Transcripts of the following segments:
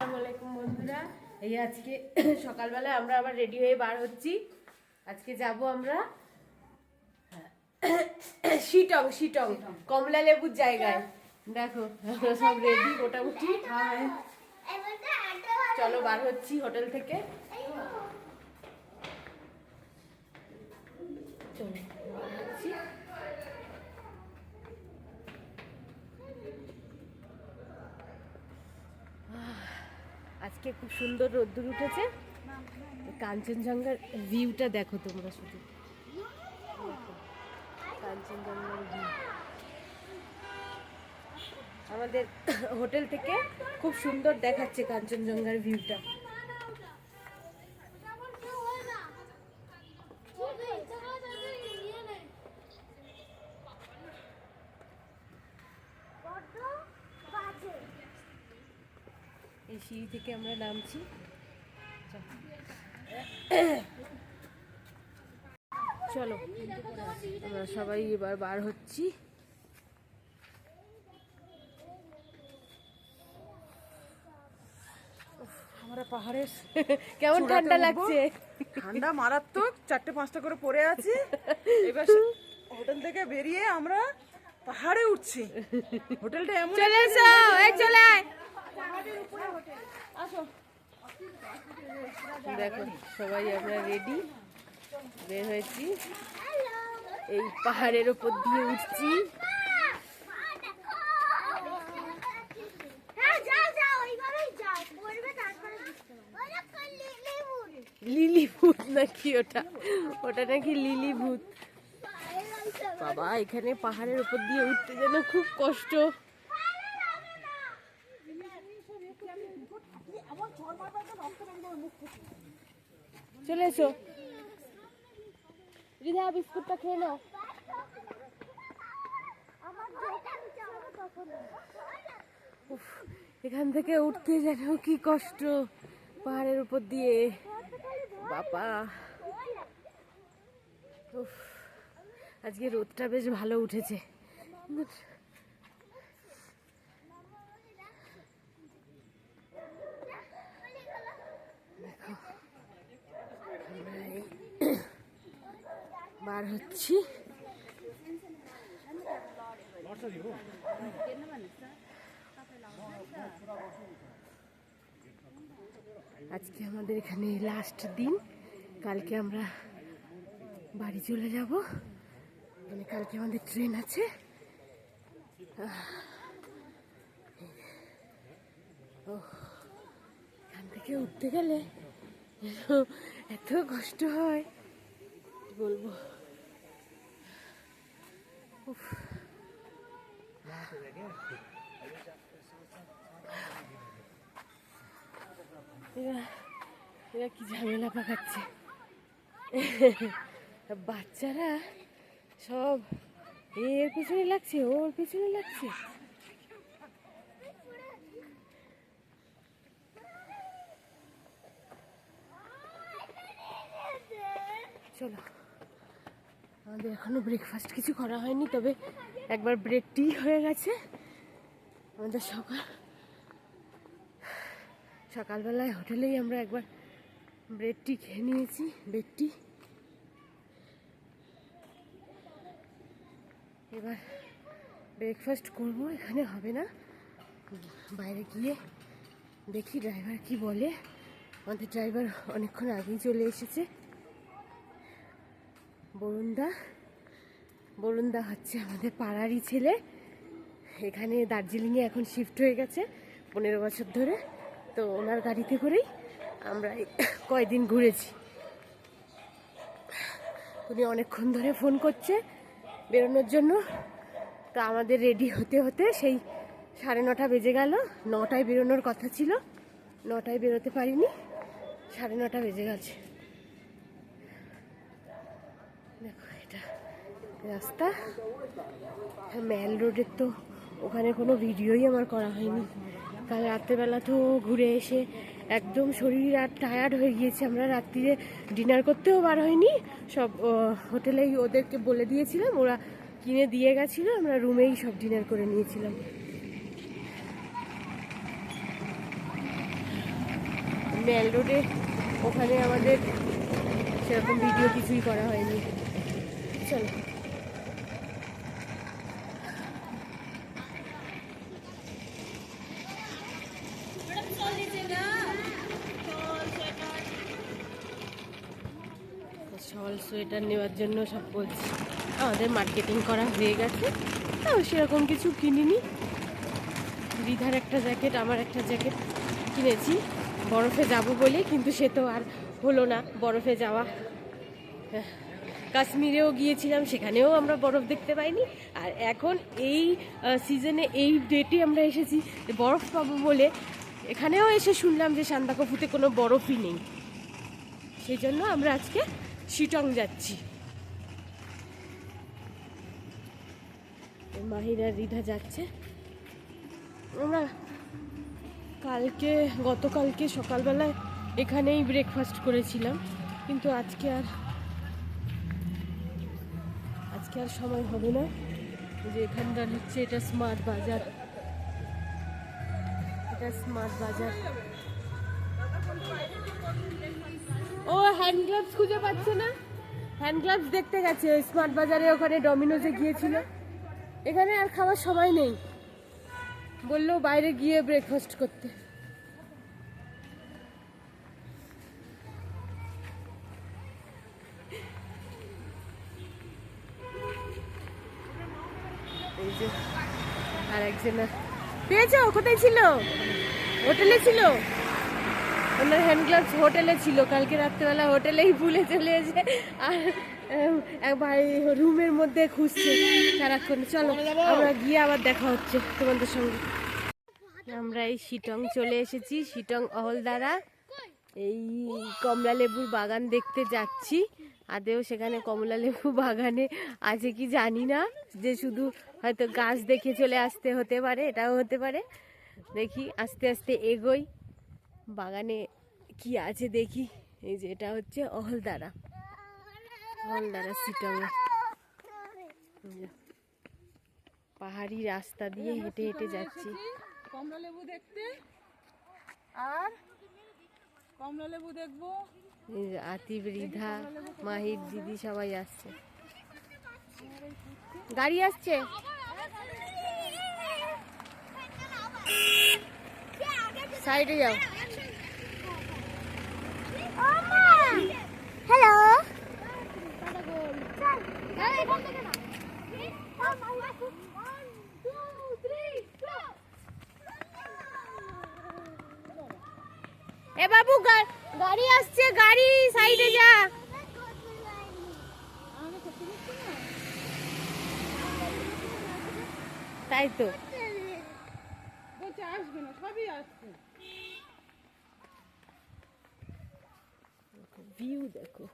আসসালামু আলাইকুম বন্ধুরা, এই আজকে সকালবেলায় আমরা আবার রেডি হয়ে বার হচ্ছি। আজকে যাব আমরা শিটং কমলা লেবুর জায়গায়। দেখো সব রেডি মোটামুটি। চলো বার হচ্ছি হোটেল থেকে। চলো বার হচ্ছি। আজকে খুব সুন্দর রোদ্দুর উঠেছে। কাঞ্চনজঙ্ঘার ভিউটা দেখো তোমরা, শুধু কাঞ্চনজঙ্ঘার ভিউ আমাদের হোটেল থেকে খুব সুন্দর দেখাচ্ছে কাঞ্চনজঙ্ঘার ভিউটা। এই সিঁড়ি থেকে আমরা নামছি। চলো আমরা সবাই এবার বার হচ্ছি। আমরা পাহাড়ের কেমন ঠান্ডা লাগছে? ঠান্ডা মারাত্মক, 4-5টা করে পড়ে আছি। এবার হোটেল থেকে বেরিয়ে আমরা পাহাড়ে উঠছি। হোটেলটা এমন, চলে এসো, এই চলে আয়। আসো। দেখো সবাই আমরা রেডি, বের হয়েছি, এই পাহাড়ের ওপর দিয়ে উঠছি। লিলি ভূত নাকি ওটা? ওটা নাকি লিলি ভূত। বাবা, এখানে পাহাড়ের উপর দিয়ে উঠতে যেন খুব কষ্ট। চলে এসো রিধা, বিস্কুটটা খেয়ে নাও। এখান থেকে উঠতে যেন কি কষ্ট পাহাড়ের উপর দিয়ে। বাবা, আজকে রোদটা বেশ ভালো উঠেছে। বার হচ্ছি। আজকে আমাদের এখানে লাস্ট দিন, কালকে আমরা বাড়ি চলে যাব। মানে কালকে আমাদের ট্রেন আছে। এখান থেকে উঠতে গেলে এত কষ্ট হয় বলবো। এরা কি ঝামেলা পাকাচ্ছে। বাচ্চারা সব এর পিছনে লাগছে, ওর পিছনে লাগছে। চলো, আমাদের এখনো ব্রেকফাস্ট কিছু করা হয়নি, তবে একবার ব্রেড টি হয়ে গেছে আমাদের। সকালবেলায় হোটেলেই আমরা একবার ব্রেড টি খেয়ে নিয়েছি। ব্রেড টি এবার ব্রেকফাস্ট করবো, এখানে হবে না, বাইরে গিয়ে দেখি ড্রাইভার কি বলে। আমাদের ড্রাইভার অনেকক্ষণ আগেই চলে এসেছে। বরুণদা হচ্ছে আমাদের পাড়ারই ছেলে। এখানে দার্জিলিংয়ে এখন শিফট হয়ে গেছে 15 বছর ধরে। তো ওনার গাড়িতে করেই আমরা কয়দিন ঘুরেছি। উনি অনেকক্ষণ ধরে ফোন করছে বেরোনোর জন্য। তো আমাদের রেডি হতে হতে সেই 9:30 বেজে গেল। 9টায় বেরোনোর কথা ছিল, 9টায় বেরোতে পারিনি, 9:30 বেজে গেছে। দেখো এটা রাস্তা মেল রোডের। তো ওখানে কোনো ভিডিওই আমার করা হয়নি। কাল রাত্রেবেলা তো ঘুরে এসে একদম শরীর আর টায়ার্ড হয়ে গিয়েছে। আমরা রাত্রিরে ডিনার করতেও বার হয়নি, সব হোটেলেই ওদেরকে বলে দিয়েছিলাম, ওরা কিনে দিয়ে গেছিলো, আমরা রুমেই সব ডিনার করে নিয়েছিলাম। মেল রোডে ওখানে আমাদের সেরকম ভিডিও কিছুই করা হয়নি। চলো শল সোয়েটার নেওয়ার জন্য সব বলছি। আমাদের মার্কেটিং করা হয়ে গেছে, তাও সেরকম কিছু কিনিনি। রিধার একটা জ্যাকেট, আমার একটা জ্যাকেট কিনেছি বরফে যাব বলে, কিন্তু সে তো আর হলো না বরফে যাওয়া। কাশ্মীরেও গিয়েছিলাম, সেখানেও আমরা বরফ দেখতে পাইনি। আর এখন এই সিজনে এই ডেটে আমরা এসেছি বরফ পাবো বলে, এখানেও এসে শুনলাম যে সান্দাকফুতে কোনো বরফই নেই। সেই জন্য আমরা আজকে শিটং যাচ্ছি। মাহির আর রিধা যাচ্ছে। আমরা গতকালকে সকালবেলায় এখানেই ব্রেকফাস্ট করেছিলাম, কিন্তু আজকে আর সময় হবে না। যে এখানকার হচ্ছে এটা স্মার্ট বাজার, এটা স্মার্ট বাজার। ও হ্যান্ড গ্লাভস খুঁজে পাচ্ছে না, হ্যান্ড গ্লাভস দেখতে গেছে ওই স্মার্ট বাজারে, ওখানে ডমিনোজে গিয়েছিল। এখানে আর খাওয়ার সময় নেই, বললো বাইরে গিয়ে ব্রেকফাস্ট করতে। এই যে আর একজন পেয়েছো, কোথায় ছিল? হোটেলে ছিল, ওনার হ্যান্ড গ্লাভস হোটেলে ছিল। কালকে রাত্রেবেলা হোটেলেই ভুলে চলে এসে আর ভাই রুমের মধ্যে খুঁজছে সারাক্ষণ। চলো আমরা গিয়ে আবার দেখা হচ্ছে তোমাদের সঙ্গে। আমরা এই শিটং চলে এসেছি, শিটং অহলদারা। এই কমলা লেবুর বাগান দেখতে যাচ্ছি। আদেও সেখানে কমলা লেবু বাগানে আছে কি জানি না, যে শুধু হয়তো গাছ দেখে চলে আসতে হতে পারে, এটাও হতে পারে। দেখি আস্তে আস্তে এগোই, বাগানে কি আছে দেখি। এই যে এটা হচ্ছে অহলদারা শিটং। পাহাড়ি রাস্তা দিয়ে হেঁটে হেঁটে যাচ্ছি কমলা লেবু দেখতে, আর কমলা লেবু দেখবো। এই যে আতিফ, রিধা, মাহির দিদি সবাই আসছে, গাড়ি আসছে। সাইডে যাও। হ্যালো এ বাবু গাড়ি আসছে, গাড়ি সাইডে যা। তাই তো বলছে আসবে না, সবই আসছে। ভিউ দেখো।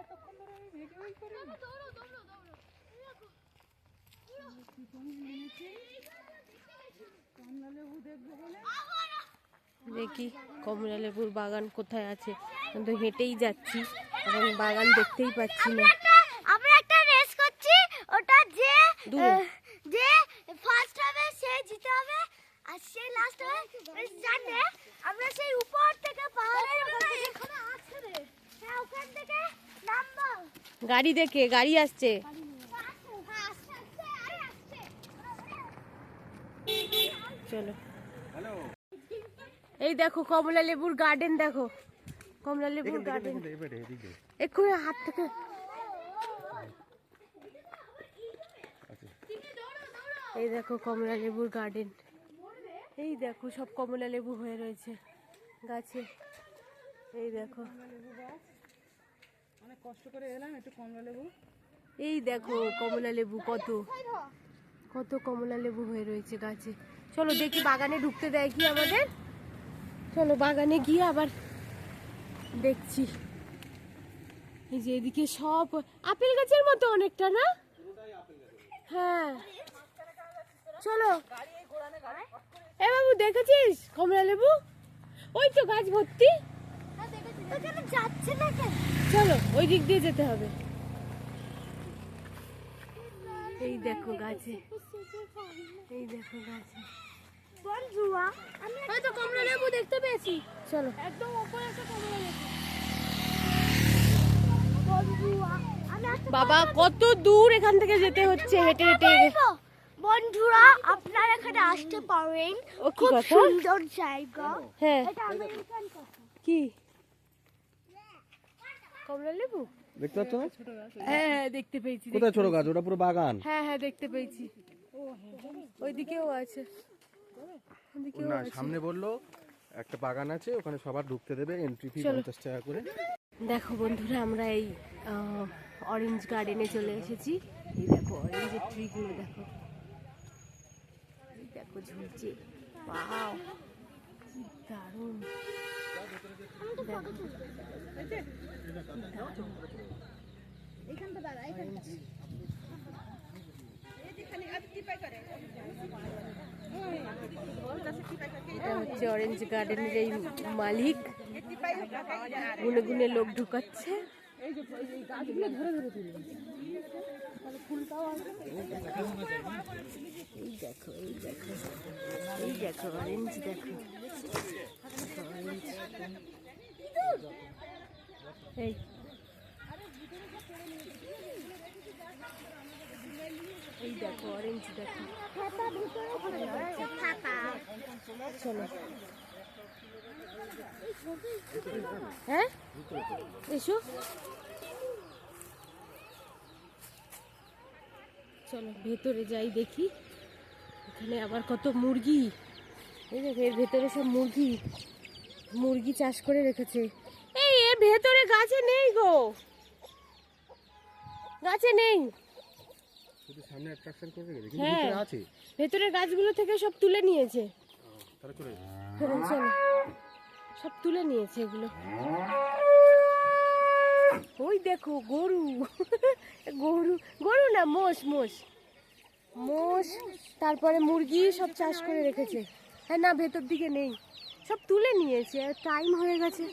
এতক্ষণ ধরে আমি ভিডিওই করি। কমলা লেবু দেখবো বলে দেখি কমলা লেবুর বাগান কোথায় আছে। কিন্তু হেঁটেই যাচ্ছি, এখন বাগান দেখতেই পাচ্ছি না। আমরা একটা রেস করছি, ওটা যে দূরে। যে ফার্স্ট হবে সে জিতে হবে, আর সে লাস্ট হবে জানে। আমরা সেই উপর থেকে পাহাড়ের ওখান থেকে আছে রে, হ্যাঁ ওখান থেকে নামবো। গাড়ি দেখে, গাড়ি আসছে। চলো এই দেখো কমলা লেবুর গার্ডেন, দেখো কমলা লেবুর গার্ডেন। এক্ষুনি হাত থেকে এই দেখো কমলা লেবুর গার্ডেন। এই দেখো সব কমলা লেবু হয়ে রয়েছে গাছে। এই দেখো অনেক কষ্ট করে এলাম একটু কমলা লেবু। এই দেখো কমলা লেবু, কত কত কমলা লেবু হয়ে রয়েছে গাছে। চলো দেখি বাগানে ঢুকতে দেয় কি আমাদের। চলো বাগানে গিয়ে আবার দেখছি। এই যে এদিকে সব আপেল গাছের মতো অনেকটা না? হ্যাঁ চলো। এ বাবু দেখেছিস কমলা লেবু? ওই তো গাছ ভর্তি। যাচ্ছে না কেন? চলো ওই দিক দিয়ে যেতে হবে। এই দেখো গাছে, এই দেখো গাছে বন্ধুরা আমি হয়তো কমলা লেবু দেখতে পেয়েছি। চলো একদম উপরে একটা কমলা লেবু। বন্ধুরা আমি একটা বাবা কত দূর এখান থেকে যেতে হচ্ছে হেঁটে হেঁটে। বলবো। বন্ধুরা আপনারা এখানে আসতে পারেন, ও কি খুব কথা? সুন্দর জায়গা। হ্যাঁ এটা আমেরিকান কথা। কি কমলা লেবু? দেখতে পাচ্ছ না? হ্যাঁ হ্যাঁ দেখতে পেয়েছি। কোথায় ছোট গাছ? ওটা পুরো বাগান। হ্যাঁ হ্যাঁ দেখতে পেয়েছি। ওইদিকেও আছে, ওইদিকেও না আছে। সামনে বললো একটা বাগান আছে, ওখানে সবার ঢুকতে দেবে, এন্ট্রি ফি চলো। 50 টাকা করে। দেখো বন্ধুরা আমরা এই অরেঞ্জ গার্ডেনে চলে এসেছি। এই দেখো অরেঞ্জের ট্রিগুলো দেখো, এই দেখো ঝুলছে। ওয়াও কি দারুণ। দেখো এখানটা দাদা এখানটা। এটা হচ্ছে অরেঞ্জ গার্ডেনের এই মালিক, গুনে গুনে লোক ঢুকাচ্ছে। এই দেখো এই দেখো এই দেখো অরেঞ্জ দেখো অরেঞ্জ। এই এই দেখো অরেঞ্জ দেখো। ফাঁপা ভিতরে চলে যাচ্ছে, ফাঁপা। চলো হ্যাঁ এসো চলো ভেতরে যাই দেখি। এখানে আবার কত মুরগি, এই দেখো এর ভেতরে সব মুরগি, মুরগি চাষ করে রেখেছে। এই এর ভেতরে গাছে নেই গো, গাছে নেই। শুধু সামনে অ্যাট্রাকশন করতে গেলে কিন্তু হ্যাঁ ভিতরে আছে। ভেতরের গাছগুলো থেকে সব তুলে নিয়েছে। তাহলে চলে যাবে। চলো সব তুলে নিয়েছে এগুলো। ওই দেখো গরু গরু গরু না মোষ, মোষ মোষ, তারপরে মুরগি সব চাষ করে রেখেছে। হ্যাঁ না ভেতর দিকে নেই, সব তুলে নিয়েছে, টাইম হয়ে গেছে।